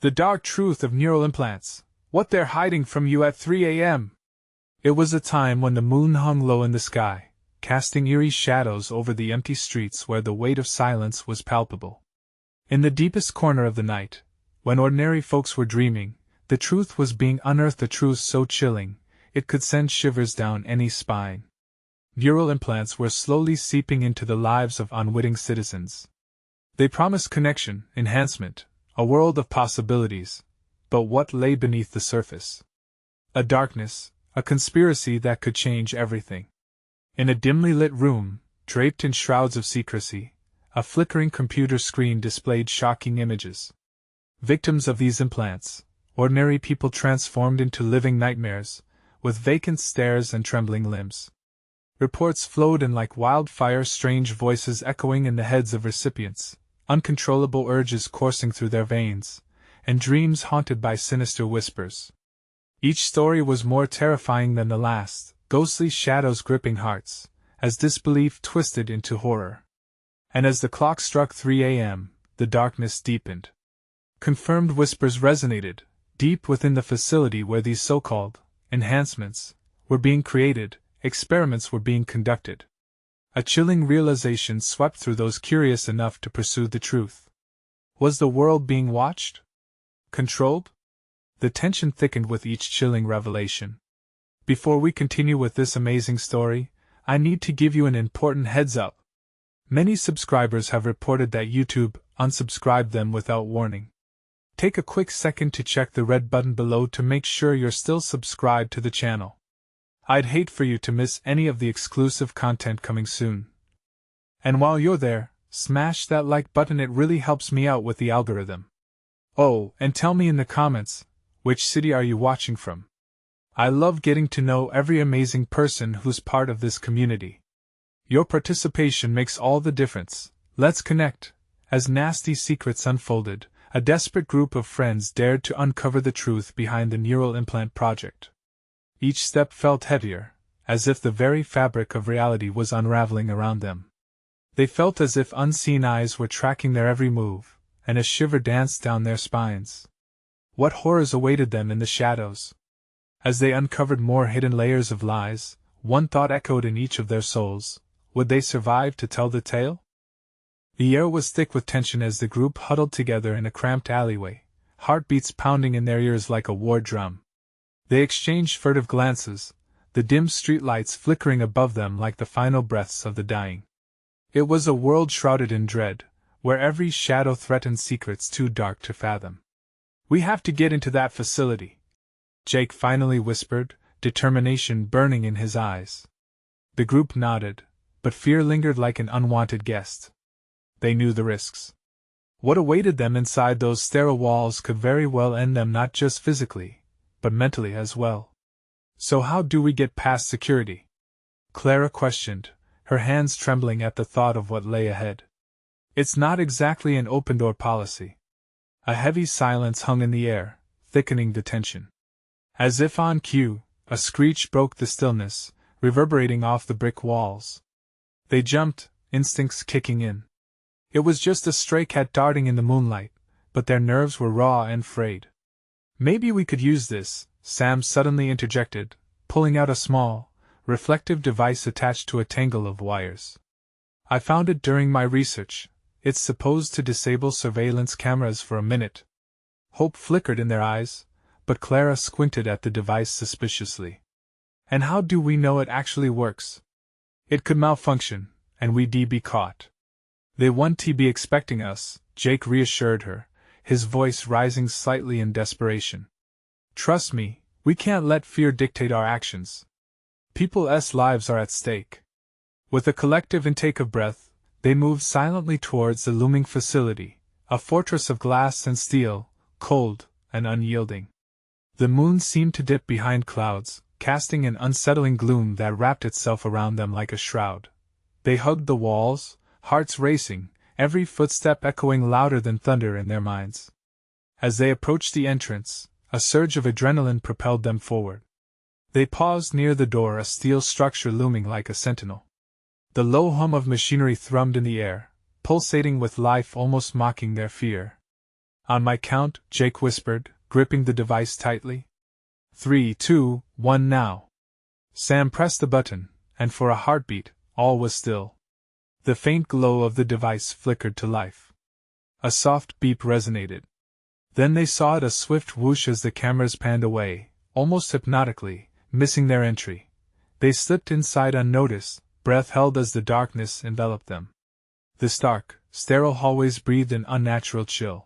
The dark truth of neural implants. What they're hiding from you at 3 a.m. It was a time when the moon hung low in the sky, casting eerie shadows over the empty streets where the weight of silence was palpable. In the deepest corner of the night, when ordinary folks were dreaming, the truth was being unearthed, a truth so chilling, it could send shivers down any spine. Neural implants were slowly seeping into the lives of unwitting citizens. They promised connection, enhancement, a world of possibilities, but what lay beneath the surface? A darkness, a conspiracy that could change everything. In a dimly lit room, draped in shrouds of secrecy, a flickering computer screen displayed shocking images. Victims of these implants, ordinary people transformed into living nightmares, with vacant stares and trembling limbs. Reports flowed in like wildfire, strange voices echoing in the heads of recipients, uncontrollable urges coursing through their veins, and dreams haunted by sinister whispers. Each story was more terrifying than the last, ghostly shadows gripping hearts, as disbelief twisted into horror. And as the clock struck 3 a.m., the darkness deepened. Confirmed whispers resonated, deep within the facility where these so-called enhancements were being created, experiments were being conducted. A chilling realization swept through those curious enough to pursue the truth. Was the world being watched? Controlled? The tension thickened with each chilling revelation. Before we continue with this amazing story, I need to give you an important heads up. Many subscribers have reported that YouTube unsubscribed them without warning. Take a quick second to check the red button below to make sure you're still subscribed to the channel. I'd hate for you to miss any of the exclusive content coming soon. And while you're there, smash that like button, it really helps me out with the algorithm. Oh, and tell me in the comments, which city are you watching from? I love getting to know every amazing person who's part of this community. Your participation makes all the difference. Let's connect. As nasty secrets unfolded, a desperate group of friends dared to uncover the truth behind the neural implant project. Each step felt heavier, as if the very fabric of reality was unraveling around them. They felt as if unseen eyes were tracking their every move, and a shiver danced down their spines. What horrors awaited them in the shadows? As they uncovered more hidden layers of lies, one thought echoed in each of their souls: would they survive to tell the tale? The air was thick with tension as the group huddled together in a cramped alleyway, heartbeats pounding in their ears like a war drum. They exchanged furtive glances, the dim streetlights flickering above them like the final breaths of the dying. It was a world shrouded in dread, where every shadow threatened secrets too dark to fathom. "We have to get into that facility," Jake finally whispered, determination burning in his eyes. The group nodded, but fear lingered like an unwanted guest. They knew the risks. What awaited them inside those sterile walls could very well end them, not just physically, but mentally as well. "So how do we get past security?" Clara questioned, her hands trembling at the thought of what lay ahead. "It's not exactly an open-door policy." A heavy silence hung in the air, thickening the tension. As if on cue, a screech broke the stillness, reverberating off the brick walls. They jumped, instincts kicking in. It was just a stray cat darting in the moonlight, but their nerves were raw and frayed. "Maybe we could use this," Sam suddenly interjected, pulling out a small, reflective device attached to a tangle of wires. "I found it during my research. It's supposed to disable surveillance cameras for a minute." Hope flickered in their eyes, but Clara squinted at the device suspiciously. "And how do we know it actually works? It could malfunction, and we'd be caught." "They won't be expecting us," Jake reassured her, his voice rising slightly in desperation. "Trust me, we can't let fear dictate our actions. People's lives are at stake." With a collective intake of breath, they moved silently towards the looming facility, a fortress of glass and steel, cold and unyielding. The moon seemed to dip behind clouds, casting an unsettling gloom that wrapped itself around them like a shroud. They hugged the walls, hearts racing, every footstep echoing louder than thunder in their minds. As they approached the entrance, a surge of adrenaline propelled them forward. They paused near the door, a steel structure looming like a sentinel. The low hum of machinery thrummed in the air, pulsating with life, almost mocking their fear. On my count, Jake whispered, gripping the device tightly. 3, 2, 1 now. Sam pressed the button, and for a heartbeat, all was still. The faint glow of the device flickered to life. A soft beep resonated. Then they saw it, a swift whoosh as the cameras panned away, almost hypnotically, missing their entry. They slipped inside unnoticed, breath held as the darkness enveloped them. The stark, sterile hallways breathed an unnatural chill.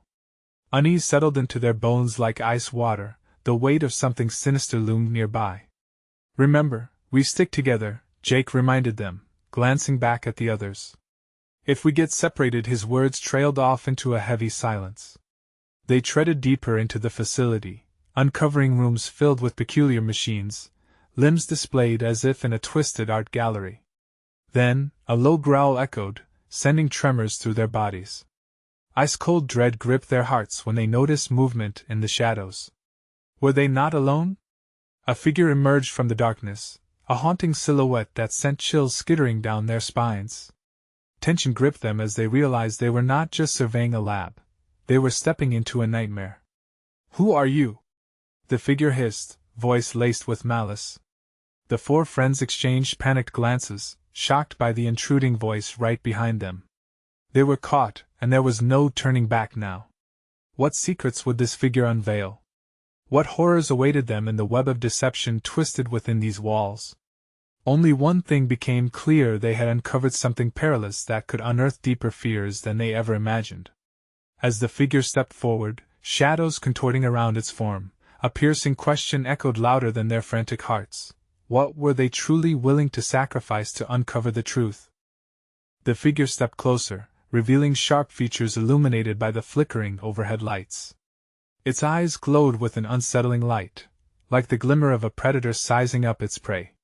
Unease settled into their bones like ice water, the weight of something sinister loomed nearby. Remember, we stick together, Jake reminded them, glancing back at the others. If we get separated, his words trailed off into a heavy silence. They treaded deeper into the facility, uncovering rooms filled with peculiar machines, limbs displayed as if in a twisted art gallery. Then, a low growl echoed, sending tremors through their bodies. Ice-cold dread gripped their hearts when they noticed movement in the shadows. Were they not alone? A figure emerged from the darkness, a haunting silhouette that sent chills skittering down their spines. Tension gripped them as they realized they were not just surveying a lab. They were stepping into a nightmare. "Who are you?" the figure hissed, voice laced with malice. The four friends exchanged panicked glances, shocked by the intruding voice right behind them. They were caught, and there was no turning back now. What secrets would this figure unveil? What horrors awaited them in the web of deception twisted within these walls? Only one thing became clear: they had uncovered something perilous that could unearth deeper fears than they ever imagined. As the figure stepped forward, shadows contorting around its form, a piercing question echoed louder than their frantic hearts. What were they truly willing to sacrifice to uncover the truth? The figure stepped closer, revealing sharp features illuminated by the flickering overhead lights. Its eyes glowed with an unsettling light, like the glimmer of a predator sizing up its prey.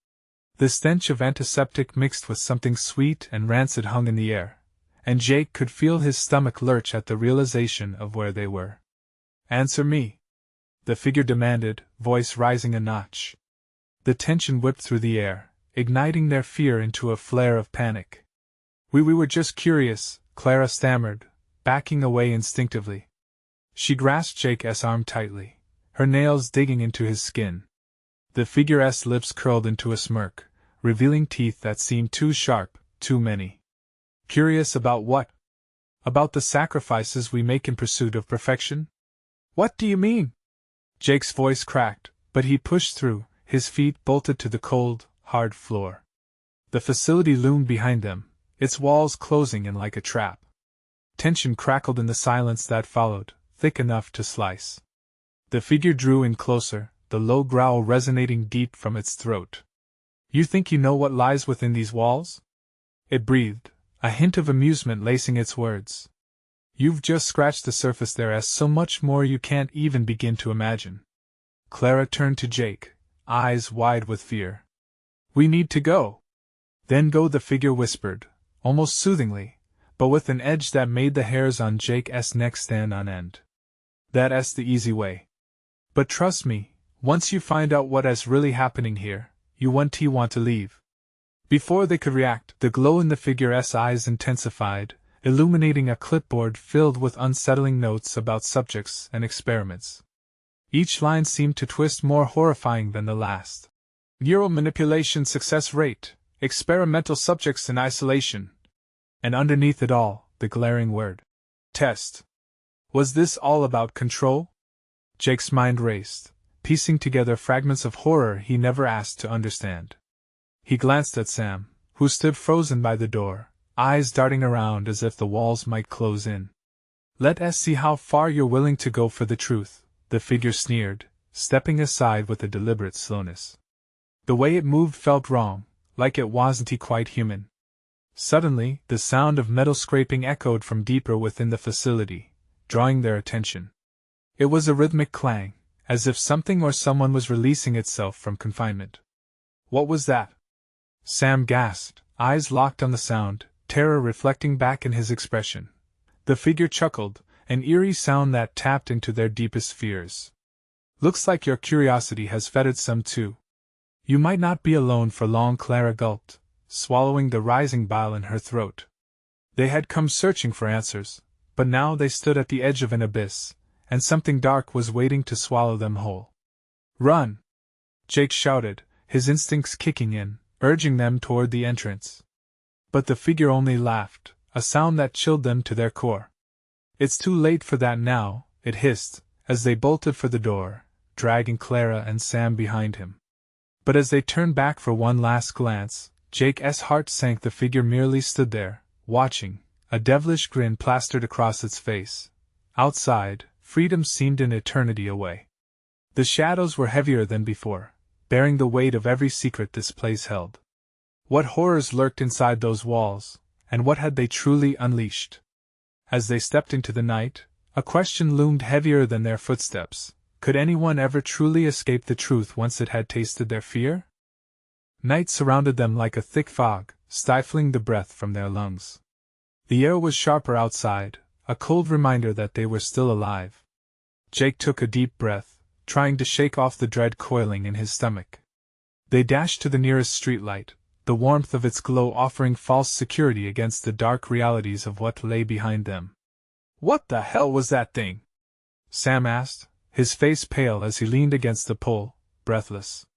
The stench of antiseptic mixed with something sweet and rancid hung in the air, and Jake could feel his stomach lurch at the realization of where they were. "Answer me," the figure demanded, voice rising a notch. The tension whipped through the air, igniting their fear into a flare of panic. We were just curious," Clara stammered, backing away instinctively. She grasped Jake's arm tightly, her nails digging into his skin. The figure's lips curled into a smirk, revealing teeth that seemed too sharp, too many. "Curious about what? About the sacrifices we make in pursuit of perfection?" "What do you mean?" Jake's voice cracked, but he pushed through, his feet bolted to the cold, hard floor. The facility loomed behind them, its walls closing in like a trap. Tension crackled in the silence that followed, thick enough to slice. The figure drew in closer, the low growl resonating deep from its throat. "You think you know what lies within these walls?" it breathed, a hint of amusement lacing its words. "You've just scratched the surface. There's so much more you can't even begin to imagine." Clara turned to Jake, eyes wide with fear. "We need to go." "Then go," the figure whispered, almost soothingly, but with an edge that made the hairs on Jake's neck stand on end. "That's the easy way. But trust me, once you find out what is really happening here, you won't want to leave." Before they could react, the glow in the figure's eyes intensified, illuminating a clipboard filled with unsettling notes about subjects and experiments. Each line seemed to twist more horrifying than the last. "Neural manipulation success rate, experimental subjects in isolation." And underneath it all, the glaring word: test. Was this all about control? Jake's mind raced, piecing together fragments of horror he never asked to understand. He glanced at Sam, who stood frozen by the door, eyes darting around as if the walls might close in. "Let us see how far you're willing to go for the truth," the figure sneered, stepping aside with a deliberate slowness. The way it moved felt wrong, like it wasn't quite human. Suddenly, the sound of metal scraping echoed from deeper within the facility, drawing their attention. It was a rhythmic clang, as if something or someone was releasing itself from confinement. "What was that?" Sam gasped, eyes locked on the sound, terror reflecting back in his expression. The figure chuckled, an eerie sound that tapped into their deepest fears. "Looks like your curiosity has fettered some too. You might not be alone for long." Clara gulped, swallowing the rising bile in her throat. They had come searching for answers, but now they stood at the edge of an abyss, and something dark was waiting to swallow them whole. "Run!" Jake shouted, his instincts kicking in, urging them toward the entrance. But the figure only laughed, a sound that chilled them to their core. "It's too late for that now," it hissed, as they bolted for the door, dragging Clara and Sam behind him. But as they turned back for one last glance, Jake's heart sank. The figure merely stood there, watching, a devilish grin plastered across its face. Outside, freedom seemed an eternity away. The shadows were heavier than before, bearing the weight of every secret this place held. What horrors lurked inside those walls, and what had they truly unleashed? As they stepped into the night, a question loomed heavier than their footsteps. Could anyone ever truly escape the truth once it had tasted their fear? Night surrounded them like a thick fog, stifling the breath from their lungs. The air was sharper outside, a cold reminder that they were still alive. Jake took a deep breath, trying to shake off the dread coiling in his stomach. They dashed to the nearest streetlight, the warmth of its glow offering false security against the dark realities of what lay behind them. "What the hell was that thing?" Sam asked, his face pale as he leaned against the pole, breathless.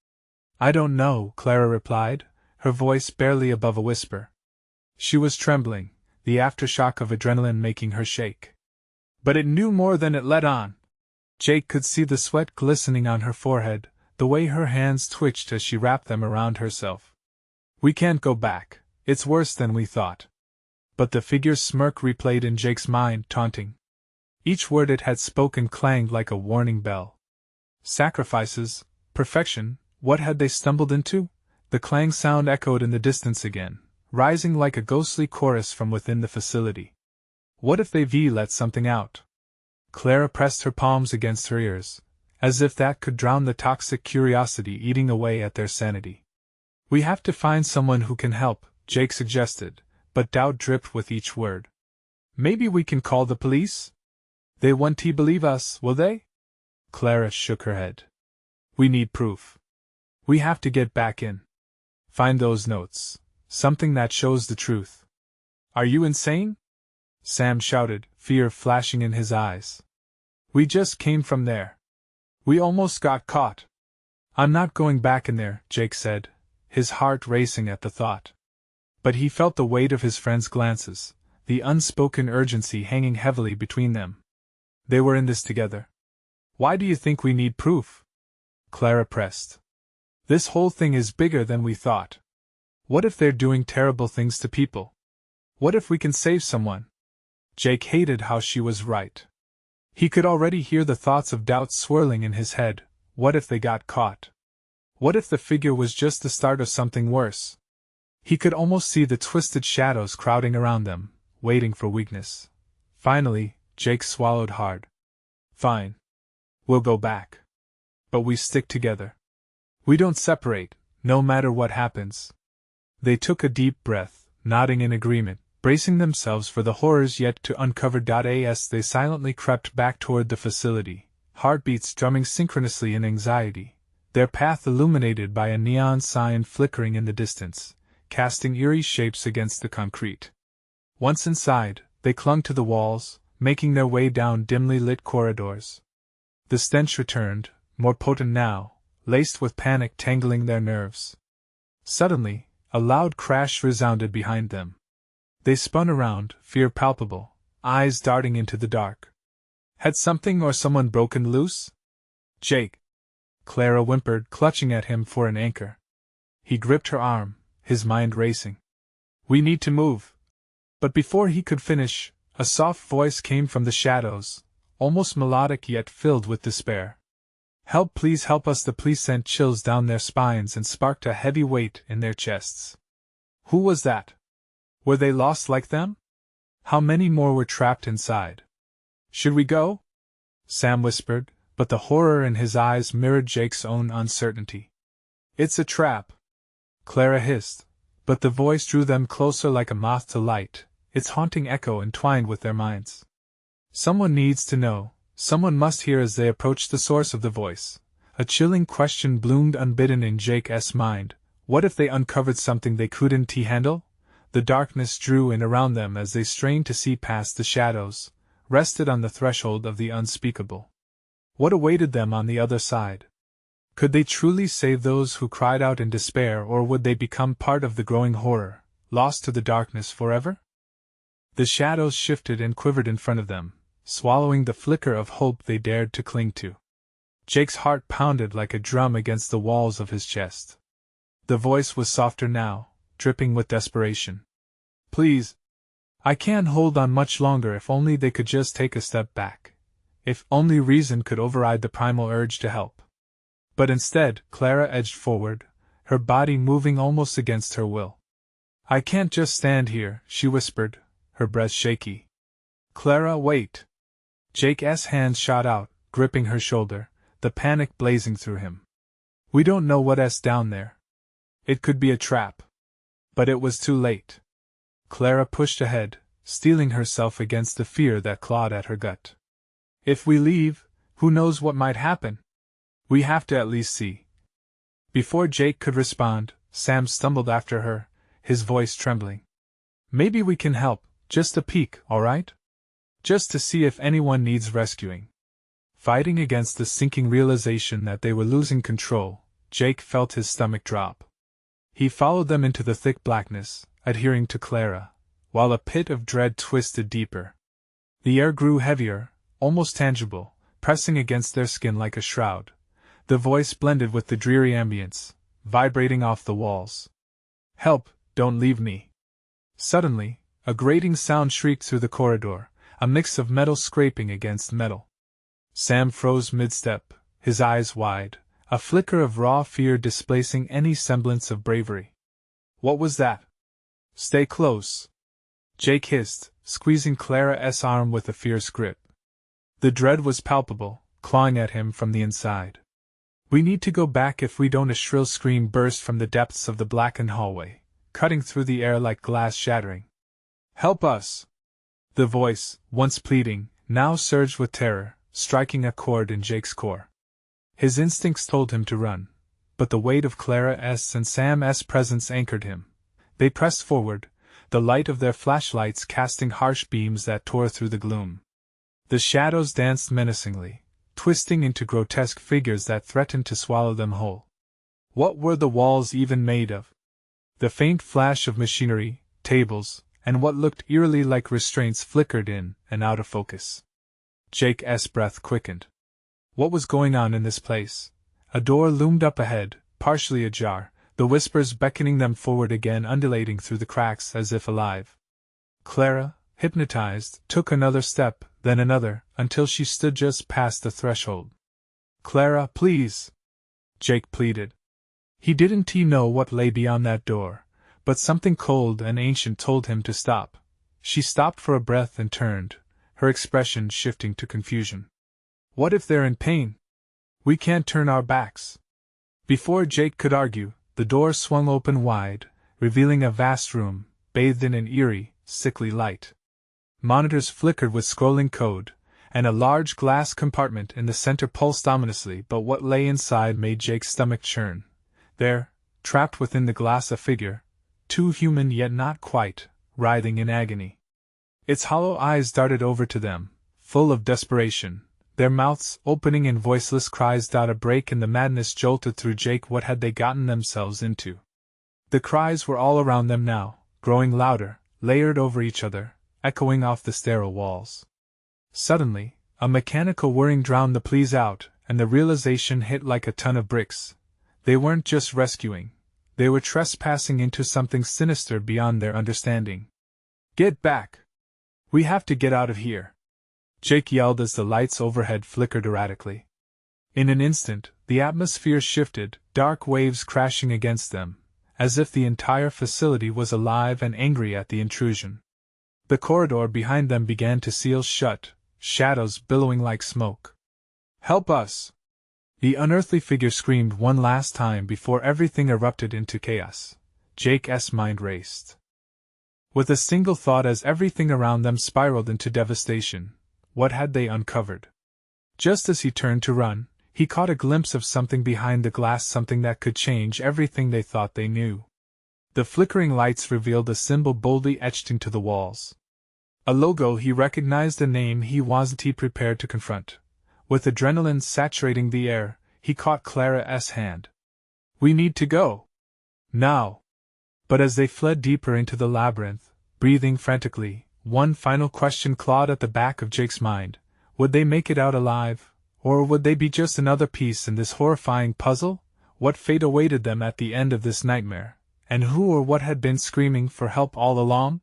"I don't know," Clara replied, her voice barely above a whisper. She was trembling, the aftershock of adrenaline making her shake. "But it knew more than it let on." Jake could see the sweat glistening on her forehead, the way her hands twitched as she wrapped them around herself. "We can't go back, it's worse than we thought." But the figure's smirk replayed in Jake's mind, taunting. Each word it had spoken clanged like a warning bell. Sacrifices, perfection, what had they stumbled into? The clang sound echoed in the distance again, rising like a ghostly chorus from within the facility. What if they let something out? Clara pressed her palms against her ears, as if that could drown the toxic curiosity eating away at their sanity. "We have to find someone who can help," Jake suggested, but doubt dripped with each word. "Maybe we can call the police? They won't believe us, will they?" Clara shook her head. "We need proof. We have to get back in. Find those notes, something that shows the truth." "Are you insane?" Sam shouted, fear flashing in his eyes. "We just came from there. We almost got caught." "I'm not going back in there," Jake said, his heart racing at the thought. But he felt the weight of his friend's glances, the unspoken urgency hanging heavily between them. They were in this together. "Why do you think we need proof?" Clara pressed. "This whole thing is bigger than we thought. What if they're doing terrible things to people? What if we can save someone?" Jake hated how she was right. He could already hear the thoughts of doubt swirling in his head. What if they got caught? What if the figure was just the start of something worse? He could almost see the twisted shadows crowding around them, waiting for weakness. Finally, Jake swallowed hard. "Fine. We'll go back. But we stick together. We don't separate, no matter what happens." They took a deep breath, nodding in agreement, bracing themselves for the horrors yet to uncover. As they silently crept back toward the facility, heartbeats drumming synchronously in anxiety, their path illuminated by a neon sign flickering in the distance, casting eerie shapes against the concrete. Once inside, they clung to the walls, making their way down dimly lit corridors. The stench returned, more potent now, laced with panic tangling their nerves. Suddenly, a loud crash resounded behind them. They spun around, fear palpable, eyes darting into the dark. Had something or someone broken loose? "Jake!" Clara whimpered, clutching at him for an anchor. He gripped her arm, his mind racing. "We need to move." But before he could finish, a soft voice came from the shadows, almost melodic yet filled with despair. "Help, please help us!" The police sent chills down their spines and sparked a heavy weight in their chests. Who was that? Were they lost like them? How many more were trapped inside? "Should we go?" Sam whispered, but the horror in his eyes mirrored Jake's own uncertainty. "It's a trap," Clara hissed, but the voice drew them closer like a moth to light, its haunting echo entwined with their minds. Someone needs to know, someone must hear. As they approached the source of the voice, a chilling question bloomed unbidden in Jake's mind. What if they uncovered something they couldn't handle? The darkness drew in around them as they strained to see past the shadows, rested on the threshold of the unspeakable. What awaited them on the other side? Could they truly save those who cried out in despair, or would they become part of the growing horror, lost to the darkness forever? The shadows shifted and quivered in front of them, swallowing the flicker of hope they dared to cling to. Jake's heart pounded like a drum against the walls of his chest. The voice was softer now, dripping with desperation. Please. I can't hold on much longer. If only they could just take a step back. If only reason could override the primal urge to help. But instead, Clara edged forward, her body moving almost against her will. I can't just stand here, she whispered, her breath shaky. Clara, wait. Jake's hands shot out, gripping her shoulder, the panic blazing through him. We don't know what's down there. It could be a trap. But it was too late. Clara pushed ahead, steeling herself against the fear that clawed at her gut. If we leave, who knows what might happen? We have to at least see. Before Jake could respond, Sam stumbled after her, his voice trembling. Maybe we can help, just a peek, alright? Just to see if anyone needs rescuing. Fighting against the sinking realization that they were losing control, Jake felt his stomach drop. He followed them into the thick blackness, adhering to Clara, while a pit of dread twisted deeper. The air grew heavier, almost tangible, pressing against their skin like a shroud. The voice blended with the dreary ambience, vibrating off the walls. Help, don't leave me. Suddenly, a grating sound shrieked through the corridor, a mix of metal scraping against metal. Sam froze mid-step, his eyes wide, a flicker of raw fear displacing any semblance of bravery. What was that? Stay close. Jake hissed, squeezing Clara's arm with a fierce grip. The dread was palpable, clawing at him from the inside. We need to go back. If we don't, a shrill scream burst from the depths of the blackened hallway, cutting through the air like glass shattering. Help us! The voice, once pleading, now surged with terror, striking a chord in Jake's core. His instincts told him to run, but the weight of Clara's and Sam's presence anchored him. They pressed forward, the light of their flashlights casting harsh beams that tore through the gloom. The shadows danced menacingly, twisting into grotesque figures that threatened to swallow them whole. What were the walls even made of? The faint flash of machinery, tables, and what looked eerily like restraints flickered in and out of focus. Jake's breath quickened. What was going on in this place? A door loomed up ahead, partially ajar, the whispers beckoning them forward again, undulating through the cracks as if alive. Clara, hypnotized, took another step, then another, until she stood just past the threshold. Clara, please! Jake pleaded. He didn't know what lay beyond that door, but something cold and ancient told him to stop. She stopped for a breath and turned, her expression shifting to confusion. What if they're in pain? We can't turn our backs. Before Jake could argue, the door swung open wide, revealing a vast room, bathed in an eerie, sickly light. Monitors flickered with scrolling code, and a large glass compartment in the center pulsed ominously, but what lay inside made Jake's stomach churn. There, trapped within the glass, a figure, too human yet not quite, writhing in agony. Its hollow eyes darted over to them, full of desperation, their mouths opening in voiceless cries. A break in the madness jolted through Jake. What had they gotten themselves into? The cries were all around them now, growing louder, layered over each other, echoing off the sterile walls. Suddenly, a mechanical whirring drowned the pleas out, and the realization hit like a ton of bricks. They weren't just rescuing. They were trespassing into something sinister beyond their understanding. Get back! We have to get out of here! Jake yelled as the lights overhead flickered erratically. In an instant, the atmosphere shifted, dark waves crashing against them, as if the entire facility was alive and angry at the intrusion. The corridor behind them began to seal shut, shadows billowing like smoke. Help us! The unearthly figure screamed one last time before everything erupted into chaos. Jake's mind raced. With a single thought as everything around them spiraled into devastation, what had they uncovered? Just as he turned to run, he caught a glimpse of something behind the glass, something that could change everything they thought they knew. The flickering lights revealed a symbol boldly etched into the walls. A logo he recognized, a name he wasn't prepared to confront. With adrenaline saturating the air, he caught Clara's hand. "We need to go. Now." But as they fled deeper into the labyrinth, breathing frantically, one final question clawed at the back of Jake's mind. Would they make it out alive, or would they be just another piece in this horrifying puzzle? What fate awaited them at the end of this nightmare, and who or what had been screaming for help all along?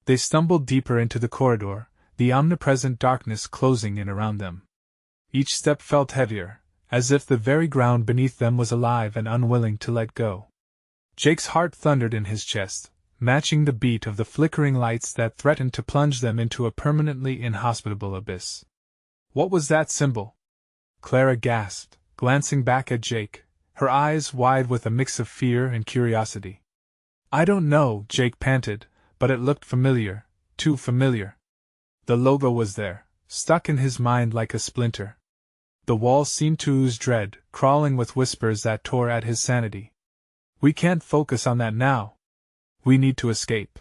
They stumbled deeper into the corridor, the omnipresent darkness closing in around them. Each step felt heavier, as if the very ground beneath them was alive and unwilling to let go. Jake's heart thundered in his chest, matching the beat of the flickering lights that threatened to plunge them into a permanently inhospitable abyss. What was that symbol? Clara gasped, glancing back at Jake, her eyes wide with a mix of fear and curiosity. "I don't know," Jake panted, but it looked familiar, too familiar. The logo was there, stuck in his mind like a splinter. The walls seemed to ooze dread, crawling with whispers that tore at his sanity. "We can't focus on that now. We need to escape."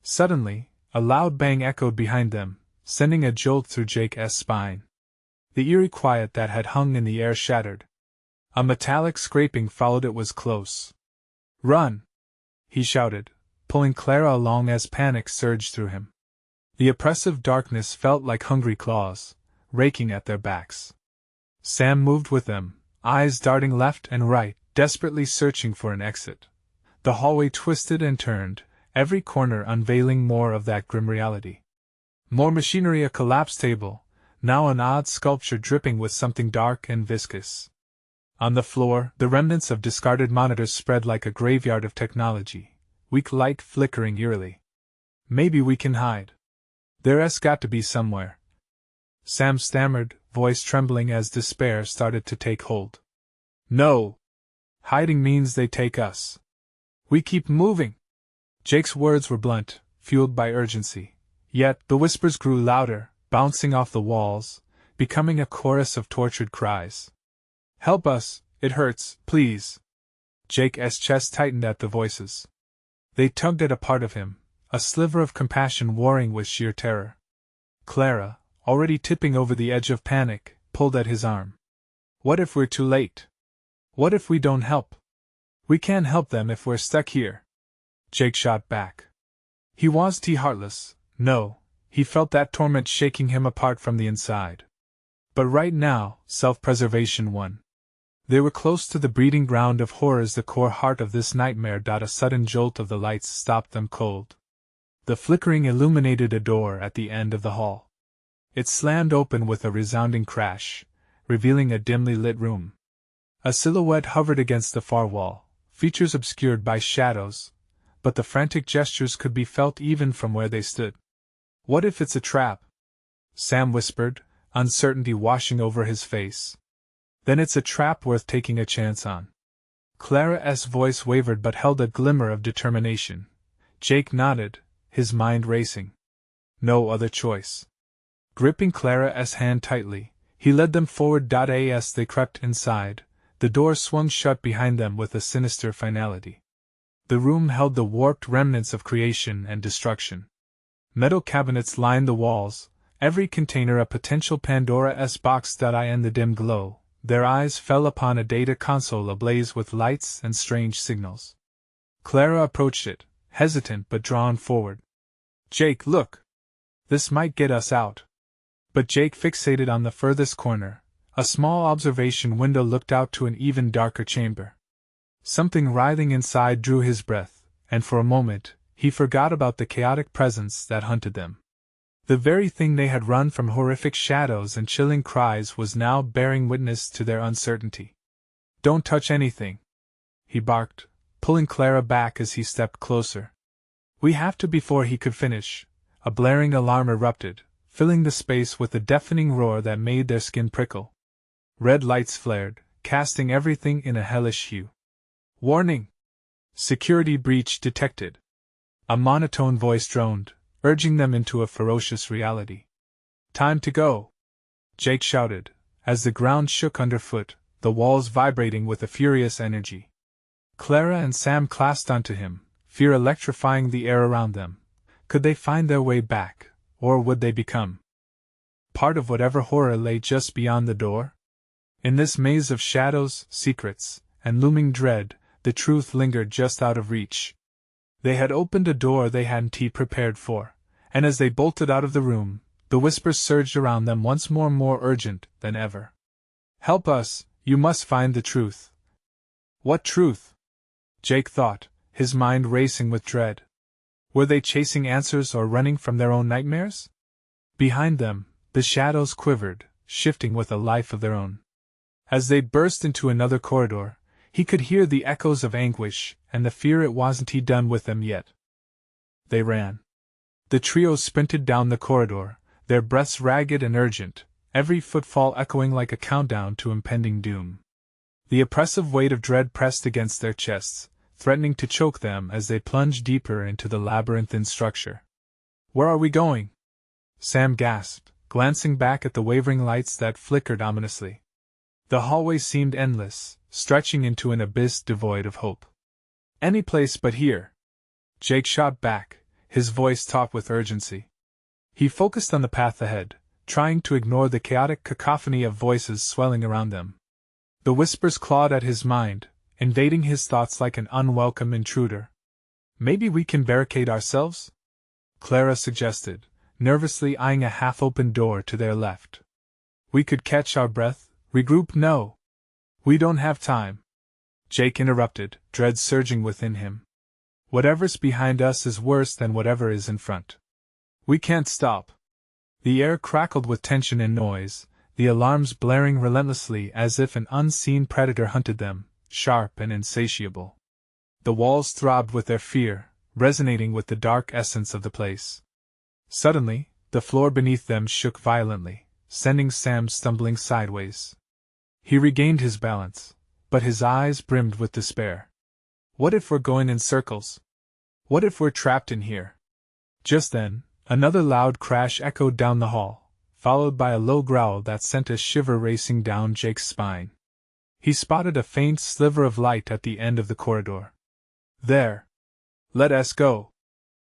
Suddenly, a loud bang echoed behind them, sending a jolt through Jake's spine. The eerie quiet that had hung in the air shattered. A metallic scraping followed. It was close. "Run!" he shouted, pulling Clara along as panic surged through him. The oppressive darkness felt like hungry claws, raking at their backs. Sam moved with them, eyes darting left and right, desperately searching for an exit. The hallway twisted and turned, every corner unveiling more of that grim reality. More machinery, a collapsed table, now an odd sculpture dripping with something dark and viscous. On the floor, the remnants of discarded monitors spread like a graveyard of technology, weak light flickering eerily. "Maybe we can hide. There's got to be somewhere," Sam stammered, voice trembling as despair started to take hold. "No. Hiding means they take us. We keep moving." Jake's words were blunt, fueled by urgency. Yet the whispers grew louder, bouncing off the walls, becoming a chorus of tortured cries. "Help us, it hurts, please." Jake's chest tightened at the voices. They tugged at a part of him, a sliver of compassion warring with sheer terror. Clara, already tipping over the edge of panic, pulled at his arm. "What if we're too late? What if we don't help? We can't help them if we're stuck here." Jake shot back. He wasn't heartless, no, he felt that torment shaking him apart from the inside. But right now, self-preservation won. They were close to the breeding ground of horrors, the core heart of this nightmare. A sudden jolt of the lights stopped them cold. The flickering illuminated a door at the end of the hall. It slammed open with a resounding crash, revealing a dimly lit room. A silhouette hovered against the far wall, features obscured by shadows, but the frantic gestures could be felt even from where they stood. "What if it's a trap?" Sam whispered, uncertainty washing over his face. "Then it's a trap worth taking a chance on." Clara's voice wavered but held a glimmer of determination. Jake nodded, his mind racing. No other choice. Gripping Clara's hand tightly, he led them forward. As they crept inside, the door swung shut behind them with a sinister finality. The room held the warped remnants of creation and destruction. Metal cabinets lined the walls, every container a potential Pandora's box. In the dim glow, their eyes fell upon a data console ablaze with lights and strange signals. Clara approached it, hesitant but drawn forward. "Jake, look! This might get us out." But Jake fixated on the furthest corner. A small observation window looked out to an even darker chamber. Something writhing inside drew his breath, and for a moment, he forgot about the chaotic presence that hunted them. The very thing they had run from, horrific shadows and chilling cries, was now bearing witness to their uncertainty. "Don't touch anything," he barked, pulling Clara back as he stepped closer. "We have to." Before he could finish, a blaring alarm erupted, filling the space with a deafening roar that made their skin prickle. Red lights flared, casting everything in a hellish hue. "Warning! Security breach detected!" A monotone voice droned, urging them into a ferocious reality. "Time to go!" Jake shouted, as the ground shook underfoot, the walls vibrating with a furious energy. Clara and Sam clasped onto him, fear electrifying the air around them, Could they find their way back, or would they become part of whatever horror lay just beyond the door? In this maze of shadows, secrets, and looming dread, the truth lingered just out of reach. They had opened a door they hadn't prepared for, and as they bolted out of the room, the whispers surged around them once more urgent than ever. "Help us, you must find the truth." What truth? Jake thought, his mind racing with dread. Were they chasing answers or running from their own nightmares? Behind them, the shadows quivered, shifting with a life of their own. As they burst into another corridor, he could hear the echoes of anguish and the fear it wasn't done with them yet. They ran. The trio sprinted down the corridor, their breaths ragged and urgent, every footfall echoing like a countdown to impending doom. The oppressive weight of dread pressed against their chests, threatening to choke them as they plunged deeper into the labyrinthine structure. "Where are we going?" Sam gasped, glancing back at the wavering lights that flickered ominously. The hallway seemed endless, stretching into an abyss devoid of hope. "Any place but here," Jake shot back, his voice taut with urgency. He focused on the path ahead, trying to ignore the chaotic cacophony of voices swelling around them. The whispers clawed at his mind, invading his thoughts like an unwelcome intruder. "Maybe we can barricade ourselves?" Clara suggested, nervously eyeing a half-open door to their left. "We could catch our breath, regroup." "No. We don't have time," Jake interrupted, dread surging within him. "Whatever's behind us is worse than whatever is in front. We can't stop." The air crackled with tension and noise, the alarms blaring relentlessly as if an unseen predator hunted them, sharp and insatiable. The walls throbbed with their fear, resonating with the dark essence of the place. Suddenly, the floor beneath them shook violently, sending Sam stumbling sideways. He regained his balance, but his eyes brimmed with despair. "What if we're going in circles? What if we're trapped in here?" Just then, another loud crash echoed down the hall, followed by a low growl that sent a shiver racing down Jake's spine. He spotted a faint sliver of light at the end of the corridor. "There! Let us go!"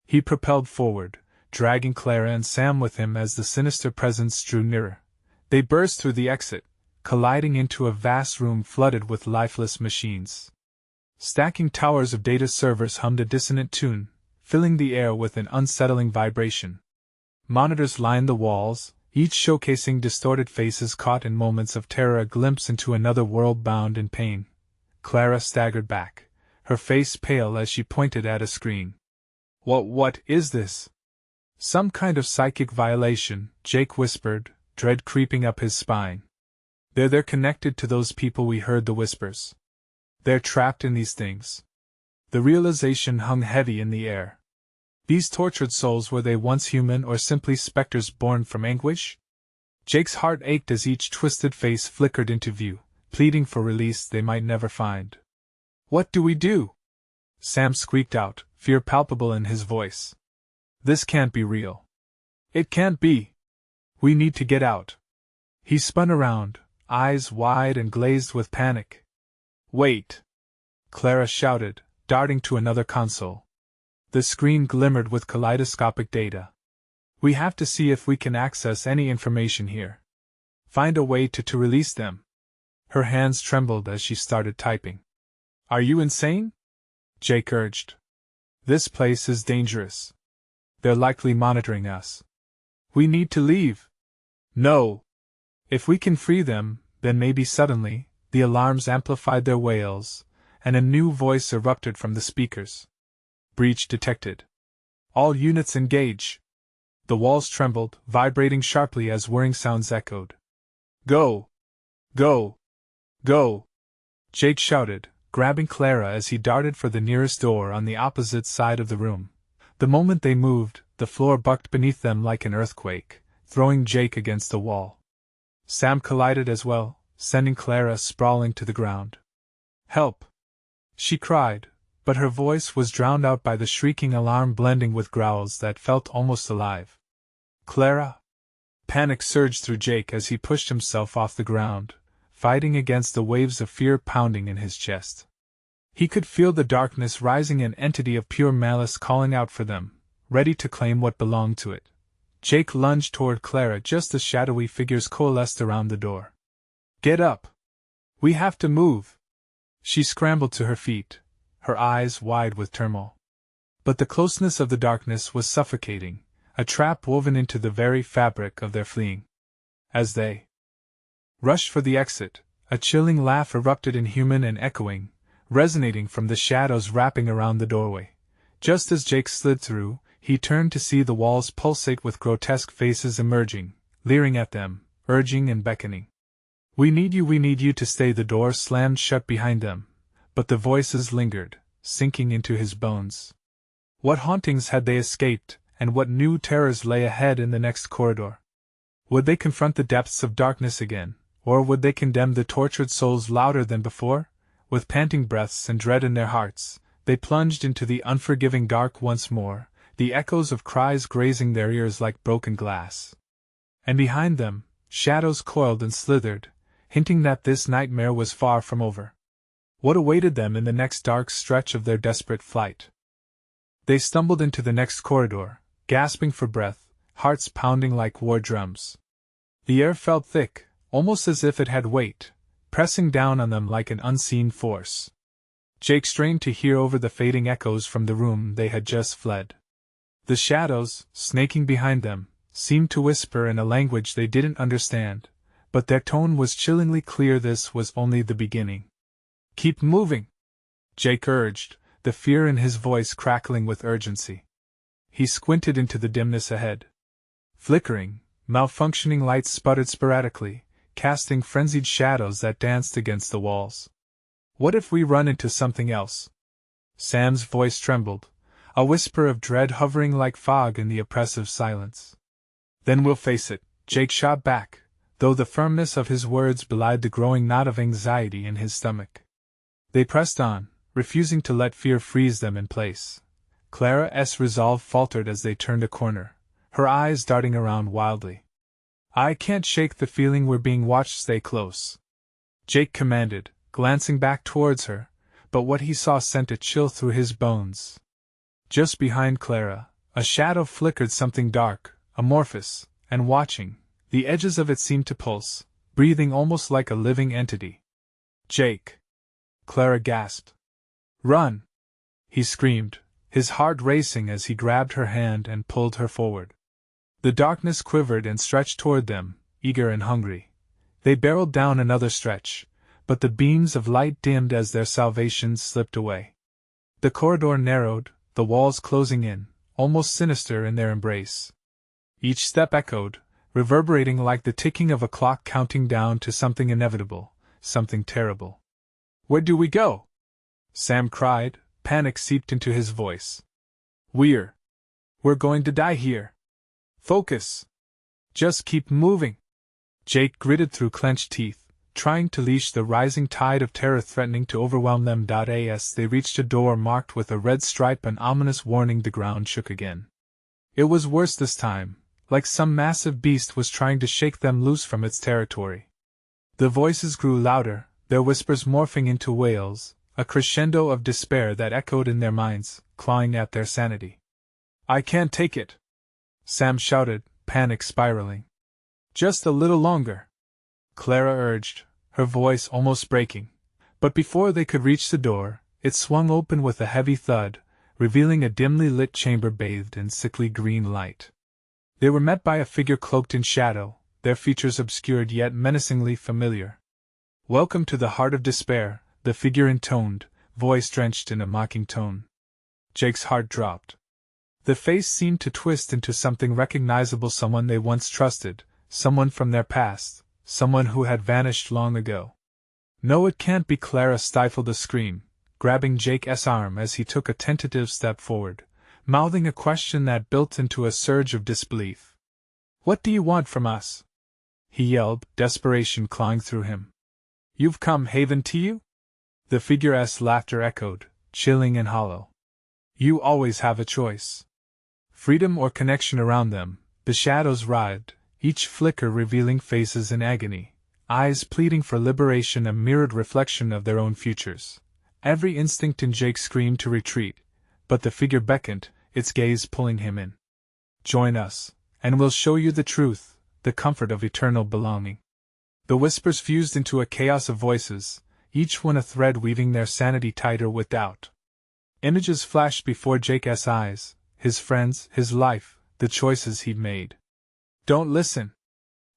He propelled forward, dragging Clara and Sam with him as the sinister presence drew nearer. They burst through the exit, colliding into a vast room flooded with lifeless machines. Stacking towers of data servers hummed a dissonant tune, filling the air with an unsettling vibration. Monitors lined the walls, each showcasing distorted faces caught in moments of terror, a glimpse into another world bound in pain. Clara staggered back, her face pale as she pointed at a screen. What is this?" "Some kind of psychic violation," Jake whispered, dread creeping up his spine. They're connected to those people we heard the whispers. They're trapped in these things." The realization hung heavy in the air. These tortured souls, were they once human or simply specters born from anguish? Jake's heart ached as each twisted face flickered into view, pleading for release they might never find. "What do we do?" Sam squeaked out, fear palpable in his voice. "This can't be real. It can't be. We need to get out." He spun around, eyes wide and glazed with panic. "Wait!" Clara shouted, darting to another console. The screen glimmered with kaleidoscopic data. "We have to see if we can access any information here. Find a way to release them." Her hands trembled as she started typing. "Are you insane?" Jake urged. "This place is dangerous. They're likely monitoring us. We need to leave." "No! If we can free them, then maybe." Suddenly, the alarms amplified their wails, and a new voice erupted from the speakers. "Breach detected. All units engage." The walls trembled, vibrating sharply as whirring sounds echoed. "Go! Go! Go!" Jake shouted, grabbing Clara as he darted for the nearest door on the opposite side of the room. The moment they moved, the floor bucked beneath them like an earthquake, throwing Jake against the wall. Sam collided as well, sending Clara sprawling to the ground. "Help!" she cried, but her voice was drowned out by the shrieking alarm blending with growls that felt almost alive. "Clara!" Panic surged through Jake as he pushed himself off the ground, fighting against the waves of fear pounding in his chest. He could feel the darkness rising, an entity of pure malice calling out for them, ready to claim what belonged to it. Jake lunged toward Clara just as shadowy figures coalesced around the door. "Get up! We have to move!" She scrambled to her feet, her eyes wide with turmoil. But the closeness of the darkness was suffocating, a trap woven into the very fabric of their fleeing. As they rushed for the exit, a chilling laugh erupted, inhuman and echoing, resonating from the shadows wrapping around the doorway. Just as Jake slid through, he turned to see the walls pulsate with grotesque faces emerging, leering at them, urging and beckoning. We need you to stay." The door slammed shut behind them, but the voices lingered, sinking into his bones. What hauntings had they escaped, and what new terrors lay ahead in the next corridor? Would they confront the depths of darkness again, or would they condemn the tortured souls louder than before? With panting breaths and dread in their hearts, they plunged into the unforgiving dark once more, the echoes of cries grazing their ears like broken glass. And behind them, shadows coiled and slithered, hinting that this nightmare was far from over. What awaited them in the next dark stretch of their desperate flight? They stumbled into the next corridor, gasping for breath, hearts pounding like war drums. The air felt thick, almost as if it had weight, pressing down on them like an unseen force. Jake strained to hear over the fading echoes from the room they had just fled. The shadows, snaking behind them, seemed to whisper in a language they didn't understand, but their tone was chillingly clear. This was only the beginning. "Keep moving," Jake urged, the fear in his voice crackling with urgency. He squinted into the dimness ahead. Flickering, malfunctioning lights sputtered sporadically, casting frenzied shadows that danced against the walls. "What if we run into something else?" Sam's voice trembled, a whisper of dread hovering like fog in the oppressive silence. "Then we'll face it," Jake shot back, though the firmness of his words belied the growing knot of anxiety in his stomach. They pressed on, refusing to let fear freeze them in place. Clara's resolve faltered as they turned a corner, her eyes darting around wildly. "I can't shake the feeling we're being watched. Stay close," Jake commanded, glancing back towards her, but what he saw sent a chill through his bones. Just behind Clara, a shadow flickered, something dark, amorphous, and watching. The edges of it seemed to pulse, breathing almost like a living entity. "Jake!" Clara gasped. "Run!" he screamed, his heart racing as he grabbed her hand and pulled her forward. The darkness quivered and stretched toward them, eager and hungry. They barreled down another stretch, but the beams of light dimmed as their salvation slipped away. The corridor narrowed, the walls closing in, almost sinister in their embrace. Each step echoed, reverberating like the ticking of a clock counting down to something inevitable, something terrible. "Where do we go?" Sam cried, panic seeped into his voice. We're going to die here. Focus. Just keep moving." Jake gritted through clenched teeth, trying to leash the rising tide of terror threatening to overwhelm them. As they reached a door marked with a red stripe, an ominous warning, the ground shook again. It was worse this time, like some massive beast was trying to shake them loose from its territory. The voices grew louder, their whispers morphing into wails, a crescendo of despair that echoed in their minds, clawing at their sanity. "I can't take it," Sam shouted, panic spiraling. "Just a little longer," Clara urged, her voice almost breaking. But before they could reach the door, it swung open with a heavy thud, revealing a dimly lit chamber bathed in sickly green light. They were met by a figure cloaked in shadow, their features obscured yet menacingly familiar. "Welcome to the heart of despair," the figure intoned, voice drenched in a mocking tone. Jake's heart dropped. The face seemed to twist into something recognizable, someone they once trusted, someone from their past, someone who had vanished long ago. "No, it can't be." Clara stifled a scream, grabbing Jake's arm as he took a tentative step forward, mouthing a question that built into a surge of disbelief. "What do you want from us?" he yelled, desperation clawing through him. "You've come haven to you?" The figure's laughter echoed, chilling and hollow. "You always have a choice. Freedom or connection." Around them, the shadows writhed, each flicker revealing faces in agony, eyes pleading for liberation, a mirrored reflection of their own futures. Every instinct in Jake screamed to retreat, but the figure beckoned, its gaze pulling him in. Join us, and we'll show you the truth, the comfort of eternal belonging. The whispers fused into a chaos of voices, each one a thread weaving their sanity tighter with doubt. Images flashed before Jake's eyes, his friends, his life, the choices he'd made. Don't listen,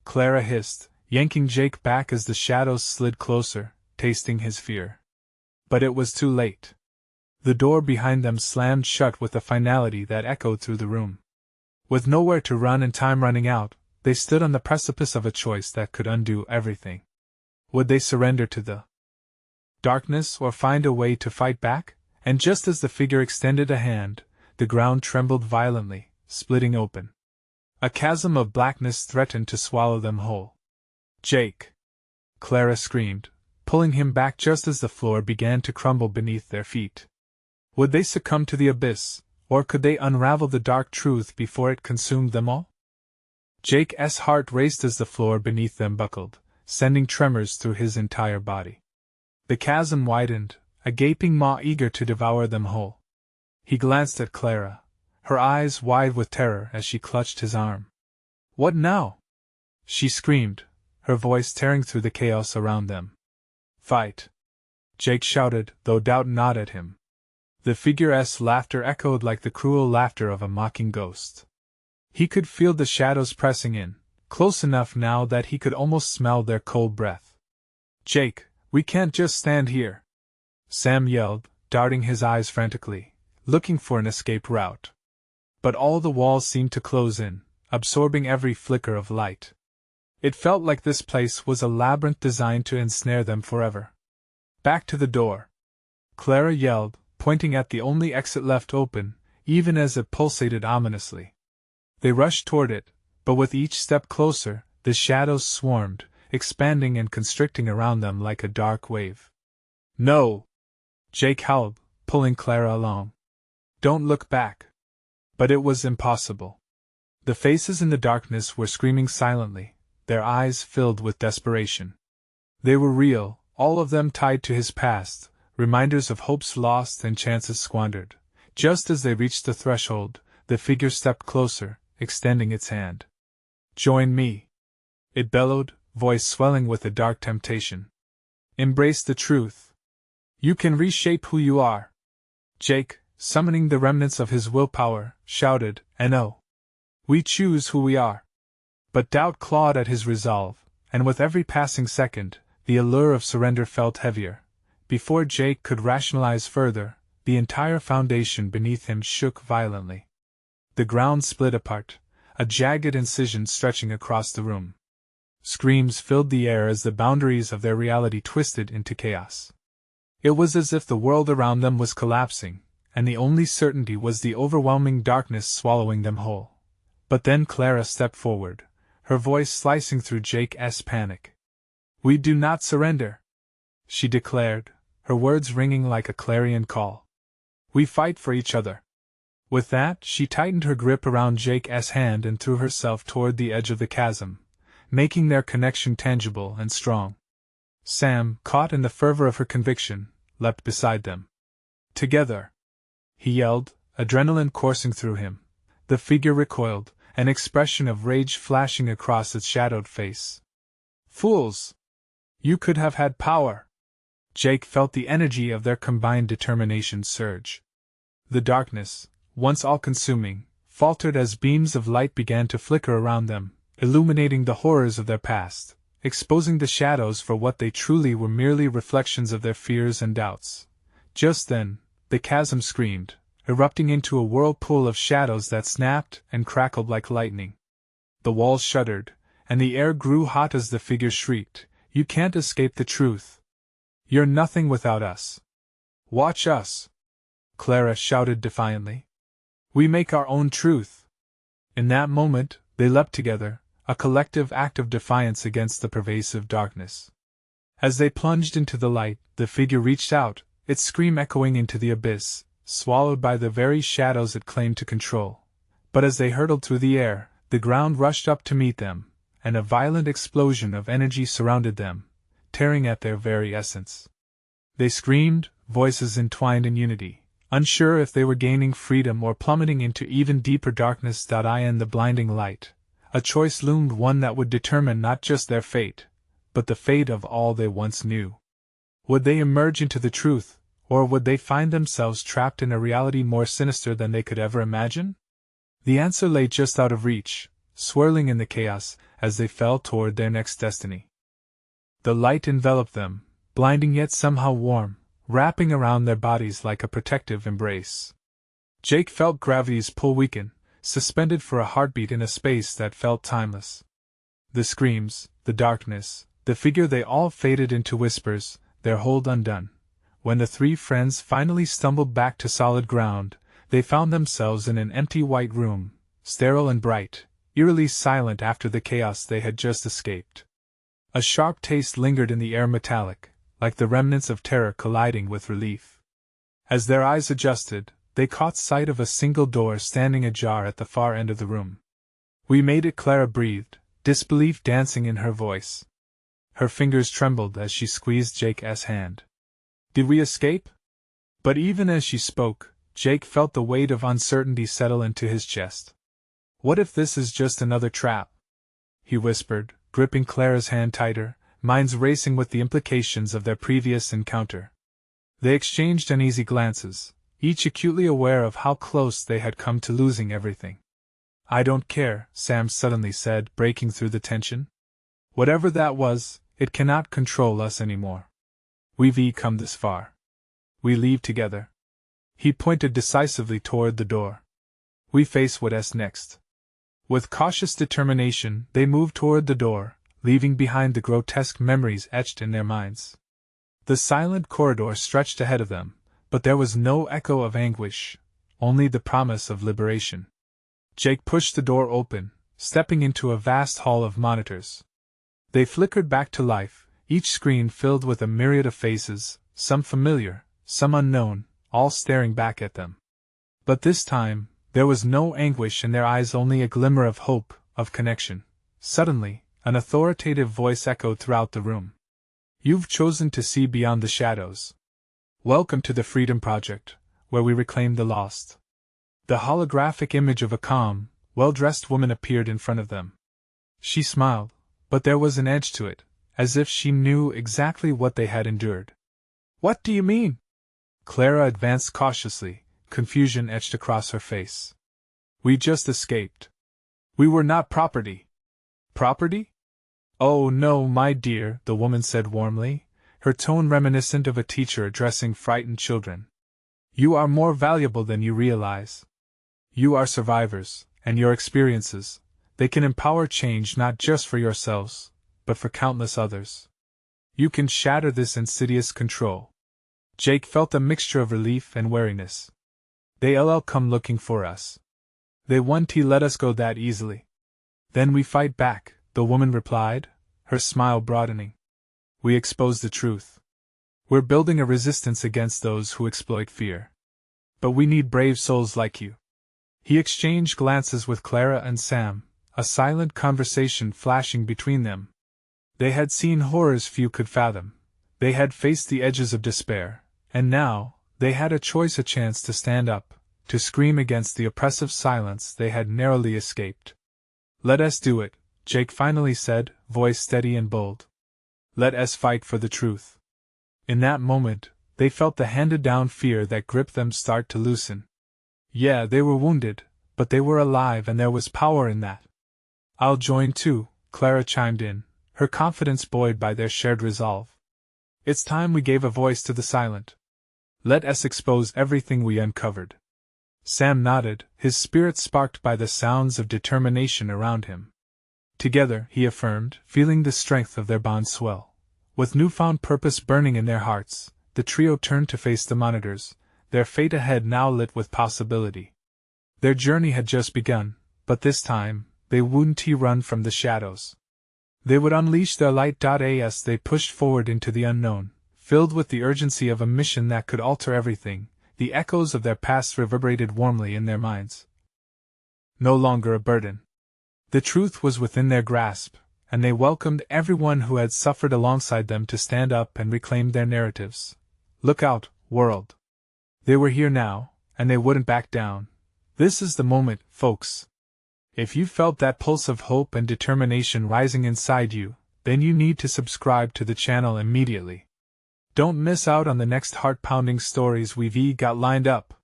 Clara hissed, yanking Jake back as the shadows slid closer, tasting his fear. But it was too late. The door behind them slammed shut with a finality that echoed through the room. With nowhere to run and time running out, they stood on the precipice of a choice that could undo everything. Would they surrender to the darkness or find a way to fight back? And just as the figure extended a hand, the ground trembled violently, splitting open. A chasm of blackness threatened to swallow them whole. Jake! Clara screamed, pulling him back just as the floor began to crumble beneath their feet. Would they succumb to the abyss, or could they unravel the dark truth before it consumed them all? Jake's heart raced as the floor beneath them buckled, sending tremors through his entire body. The chasm widened, a gaping maw eager to devour them whole. He glanced at Clara, her eyes wide with terror as she clutched his arm. What now? She screamed, her voice tearing through the chaos around them. Fight! Jake shouted, though doubt gnawed at him. The figure's laughter echoed like the cruel laughter of a mocking ghost. He could feel the shadows pressing in, close enough now that he could almost smell their cold breath. Jake, we can't just stand here! Sam yelled, darting his eyes frantically, looking for an escape route. But all the walls seemed to close in, absorbing every flicker of light. It felt like this place was a labyrinth designed to ensnare them forever. Back to the door! Clara yelled, pointing at the only exit left open, even as it pulsated ominously. They rushed toward it, but with each step closer, the shadows swarmed, expanding and constricting around them like a dark wave. No! Jake howled, pulling Clara along. Don't look back! But it was impossible. The faces in the darkness were screaming silently, their eyes filled with desperation. They were real, all of them tied to his past, reminders of hopes lost and chances squandered. Just as they reached the threshold, the figure stepped closer, extending its hand. Join me! It bellowed, voice swelling with a dark temptation. Embrace the truth. You can reshape who you are. Jake, summoning the remnants of his willpower, shouted, and oh! We choose who we are. But doubt clawed at his resolve, and with every passing second, the allure of surrender felt heavier. Before Jake could rationalize further, the entire foundation beneath him shook violently. The ground split apart, a jagged incision stretching across the room. Screams filled the air as the boundaries of their reality twisted into chaos. It was as if the world around them was collapsing, and the only certainty was the overwhelming darkness swallowing them whole. But then Clara stepped forward, her voice slicing through Jake's panic. We do not surrender, she declared, her words ringing like a clarion call. We fight for each other. With that, she tightened her grip around Jake's hand and threw herself toward the edge of the chasm, making their connection tangible and strong. Sam, caught in the fervor of her conviction, leapt beside them. Together! He yelled, adrenaline coursing through him. The figure recoiled, an expression of rage flashing across its shadowed face. Fools! You could have had power! Jake felt the energy of their combined determination surge. The darkness, once all-consuming, faltered as beams of light began to flicker around them, illuminating the horrors of their past, exposing the shadows for what they truly were, merely reflections of their fears and doubts. Just then, the chasm screamed, erupting into a whirlpool of shadows that snapped and crackled like lightning. The walls shuddered, and the air grew hot as the figure shrieked, You can't escape the truth. You're nothing without us. Watch us! Clara shouted defiantly. We make our own truth. In that moment, they leapt together, a collective act of defiance against the pervasive darkness. As they plunged into the light, the figure reached out, its scream echoing into the abyss, swallowed by the very shadows it claimed to control. But as they hurtled through the air, the ground rushed up to meet them, and a violent explosion of energy surrounded them, tearing at their very essence. They screamed, voices entwined in unity, Unsure if they were gaining freedom or plummeting into even deeper darkness. In the blinding light, a choice loomed, one that would determine not just their fate, but the fate of all they once knew. Would they emerge into the truth, or would they find themselves trapped in a reality more sinister than they could ever imagine? The answer lay just out of reach, swirling in the chaos as they fell toward their next destiny. The light enveloped them, blinding yet somehow warm, wrapping around their bodies like a protective embrace. Jake felt gravity's pull weaken, suspended for a heartbeat in a space that felt timeless. The screams, the darkness, the figure, they all faded into whispers, their hold undone. When the three friends finally stumbled back to solid ground, they found themselves in an empty white room, sterile and bright, eerily silent after the chaos they had just escaped. A sharp taste lingered in the air, metallic, like the remnants of terror colliding with relief. As their eyes adjusted, they caught sight of a single door standing ajar at the far end of the room. "We made it," Clara breathed, disbelief dancing in her voice. Her fingers trembled as she squeezed Jake's hand. "Did we escape?" But even as she spoke, Jake felt the weight of uncertainty settle into his chest. "What if this is just another trap?" he whispered, gripping Clara's hand tighter, minds racing with the implications of their previous encounter. They exchanged uneasy glances, each acutely aware of how close they had come to losing everything. "I don't care," Sam suddenly said, breaking through the tension. "Whatever that was, it cannot control us anymore. We've come this far. We leave together." He pointed decisively toward the door. "We face what's next." With cautious determination, they moved toward the door, leaving behind the grotesque memories etched in their minds. The silent corridor stretched ahead of them, but there was no echo of anguish, only the promise of liberation. Jake pushed the door open, stepping into a vast hall of monitors. They flickered back to life, each screen filled with a myriad of faces, some familiar, some unknown, all staring back at them. But this time, there was no anguish in their eyes, only a glimmer of hope, of connection. Suddenly, an authoritative voice echoed throughout the room. "You've chosen to see beyond the shadows. Welcome to the Freedom Project, where we reclaim the lost." The holographic image of a calm, well-dressed woman appeared in front of them. She smiled, but there was an edge to it, as if she knew exactly what they had endured. "What do you mean?" Clara advanced cautiously, confusion etched across her face. "We just escaped. We were not property." "Property? Oh no, my dear," the woman said warmly, her tone reminiscent of a teacher addressing frightened children. "You are more valuable than you realize. You are survivors, and your experiences, they can empower change not just for yourselves, but for countless others. You can shatter this insidious control." Jake felt a mixture of relief and wariness. "They'll come looking for us. They won't let us go that easily." "Then we fight back," the woman replied, her smile broadening. "We expose the truth. We're building a resistance against those who exploit fear. But we need brave souls like you." He exchanged glances with Clara and Sam, a silent conversation flashing between them. They had seen horrors few could fathom. They had faced the edges of despair, and now, they had a choice, a chance to stand up, to scream against the oppressive silence they had narrowly escaped. "Let us do it," Jake finally said, voice steady and bold. "Let us fight for the truth." In that moment, they felt the handed-down fear that gripped them start to loosen. Yeah, they were wounded, but they were alive, and there was power in that. "I'll join too," Clara chimed in, her confidence buoyed by their shared resolve. "It's time we gave a voice to the silent. Let us expose everything we uncovered." Sam nodded, his spirit sparked by the sounds of determination around him. Together, he affirmed, feeling the strength of their bond swell. With newfound purpose burning in their hearts, the trio turned to face the monitors, their fate ahead now lit with possibility. Their journey had just begun, but this time, they wouldn't run from the shadows. They would unleash their light. As they pushed forward into the unknown, filled with the urgency of a mission that could alter everything, the echoes of their past reverberated warmly in their minds. No longer a burden. The truth was within their grasp, and they welcomed everyone who had suffered alongside them to stand up and reclaim their narratives. "Look out, world. They were here now, and they wouldn't back down. This is the moment, folks. If you felt that pulse of hope and determination rising inside you, then you need to subscribe to the channel immediately. Don't miss out on the next heart-pounding stories we've got lined up.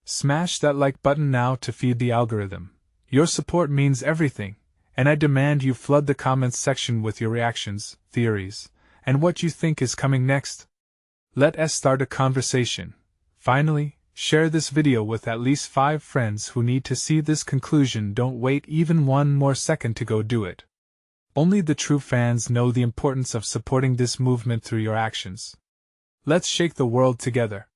Smash that like button now to feed the algorithm. Your support means everything, and I demand you flood the comments section with your reactions, theories, and what you think is coming next. Let us start a conversation. Finally, share this video with at least 5 friends who need to see this conclusion. Don't wait even one more second to go do it. Only the true fans know the importance of supporting this movement through your actions. Let's shake the world together.